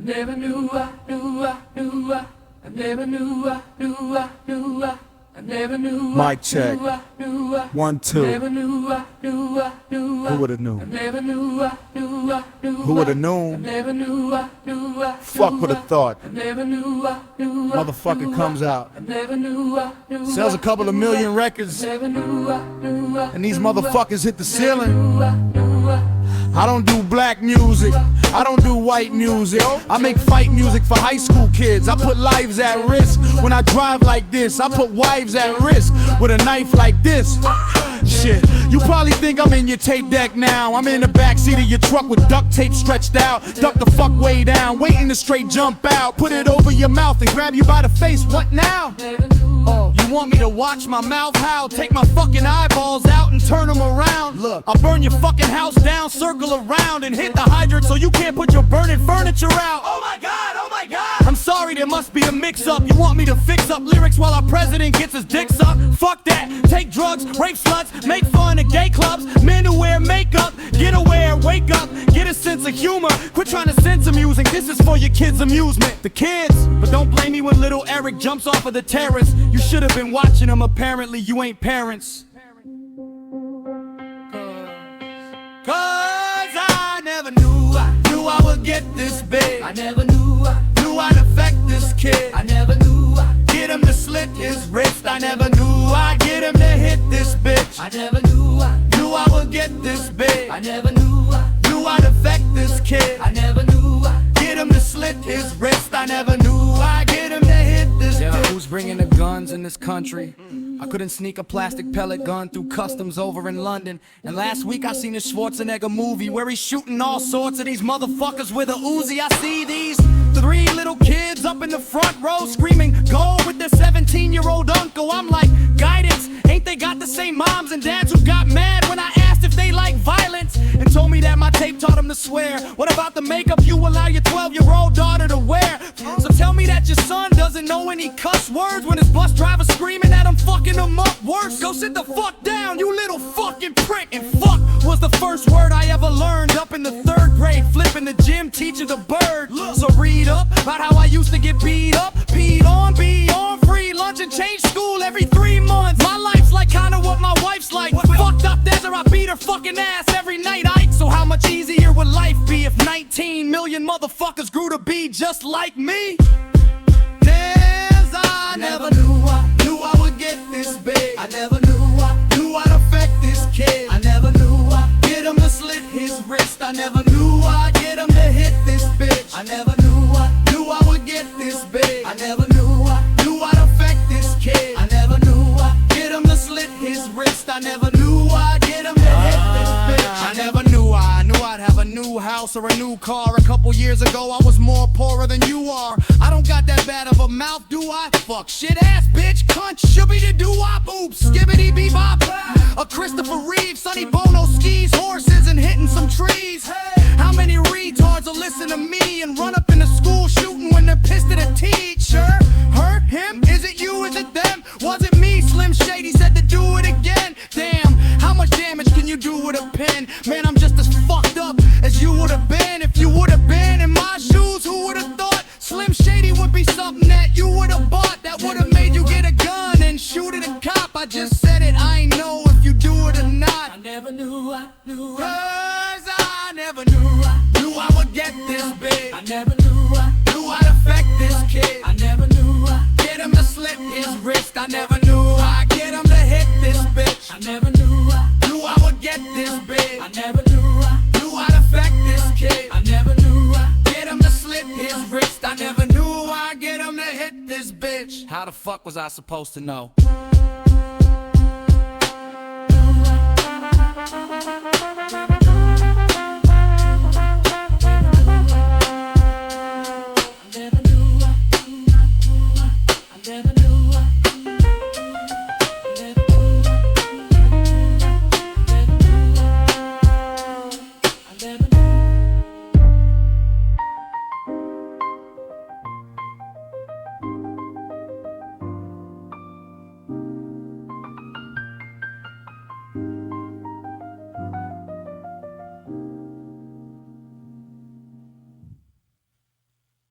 never knew, I never knew, I never knew. Mic check. 1, 2. Never knew, Who would've known? never knew, Who would've known? never knew, Fuck would've thought. never knew, Motherfucker comes out, never knew, sells a couple of million records, never knew, and these motherfuckers hit the ceiling. I don't do black music, I don't do white music. I make fight music for high school kids. I put lives at risk when I drive like this. I put wives at risk with a knife like this. Shit, you probably think I'm in your tape deck now. I'm in the backseat of your truck with duct tape stretched out. Duck the fuck way down, waiting to straight jump out. Put it over your mouth and grab you by the face. What now? Oh, you want me to watch my mouth howl? Take my fucking eyeballs out and turn them around. Look, I'll burn your fucking house down, circle around and hit the hydrant so you can't put your burning furniture out. Oh my god, oh my god. I'm sorry, there must be a mix-up. You want me to fix up lyrics while our president gets his dick sucked? Fuck that, take drugs, rape sluts, make fun at gay clubs. Men who wear makeup, get aware, wake up, get a sense of humor. Quit trying to censor music, this is for your kids' amusement. The kids, but don't blame me when little Eric jumps off of the terrace. You should have been watching them, apparently you ain't parents. Cause I never knew I would get this big. I never knew, I'd affect this kid. I never knew, Get him to slit his wrist. I never knew I'd get him to hit this bitch. I never knew, I would get this big. I never knew, I'd affect this kid. I never knew. Get him to slit his wrist. I never knew I'd get him to hit this bitch. Who's bringing the guns in this country? I couldn't sneak a plastic pellet gun through customs over in London. And last week I seen a Schwarzenegger movie where he's shooting all sorts of these motherfuckers with a Uzi. I see these 3 little kids up in the front row screaming, "Go!" with their 17-year-old uncle. I'm like, guidance, ain't they got the same moms and dads who got mad when I asked if they like violence? And told me that my tape taught them to swear. What about the makeup you allow your 12-year-old daughter to wear? So tell me that your son doesn't know any cuss words when his bus driver's screaming at him, fucking him up worse. Go sit the fuck down, you little fucking prick. And fuck was the first word I ever learned up in the 3rd grade, flipping the gym, teaching the bird. So read up about how I used to get beat up, peed on, be on free lunch and change school every 3 months. My life's like kinda what my wife's like. Fucked up desert, I beat her fucking ass every night. So how much easier would life be if 19 million motherfuckers grew to be just like me? Cause I never knew I would get this big. I never knew, I'd affect this kid. I never knew, Get him to slit his wrist. I never knew I'd get him to hit this bitch. I never knew, I would get this big. I never knew, I'd affect this kid. I never knew, Get him to slit his wrist. I never knew I'd get him to hit this bitch. I never knew I'd have a new house or a new car. A couple years ago I was more poorer than you are. I don't got that bad of a mouth, do I? Fuck, shit ass bitch, cunt, shubby doo wop, oops, skibbity bebop. A Christopher Reeve, Sonny Bono skis horses and hitting some trees. How many retards will listen to me and run up in the school shooting when they're pissed at a teacher? Hurt him? Is it you? Is it them? Was it me? Slim Shady said to do it again. Damn, how much damage can you do with a pen? Man, I'm just as fucked up as you would've been if you would've been in my shoes. Who would've thought Slim Shady would be something that you would've bought, that would've made you get a gun and shoot at a cop? I just said it, I ain't know if you do it or not. I never knew, Cause I never knew I would get this big. I never knew, I'd affect this kid. I never knew, Get him to slit his wrist. I never knew I'd get him to hit this bitch. I never knew, I would get this big. I never knew, I'd affect this kid. I never knew, Get him to slit his wrist. I never knew I'd get him to hit this bitch. How the fuck was I supposed to know?